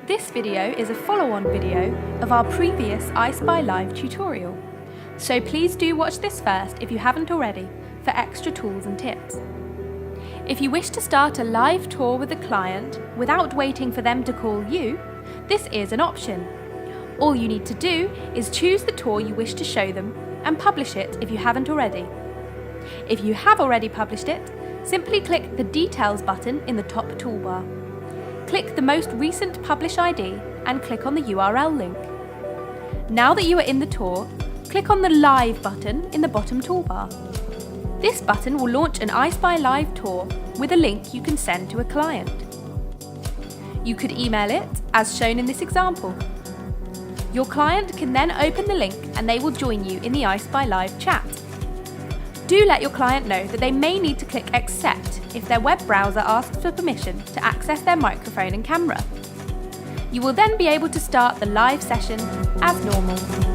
This video is a follow-on video of our previous EyeSpyLIVE tutorial, so please do watch this first if you haven't already for extra tools and tips. If you wish to start a live tour with a client without waiting for them to call you, this is an option. All you need to do is choose the tour you wish to show them and publish it if you haven't already. If you have already published it, simply click the Details button in the top toolbar. Click the most recent Publish ID and click on the URL link. Now that you are in the tour, click on the Live button in the bottom toolbar. This button will launch an EyeSpyLIVE tour with a link you can send to a client. You could email it, as shown in this example. Your client can then open the link and they will join you in the EyeSpyLIVE chat. Do let your client know that they may need to click Accept if their web browser asks for permission to access their microphone and camera. You will then be able to start the live session as normal.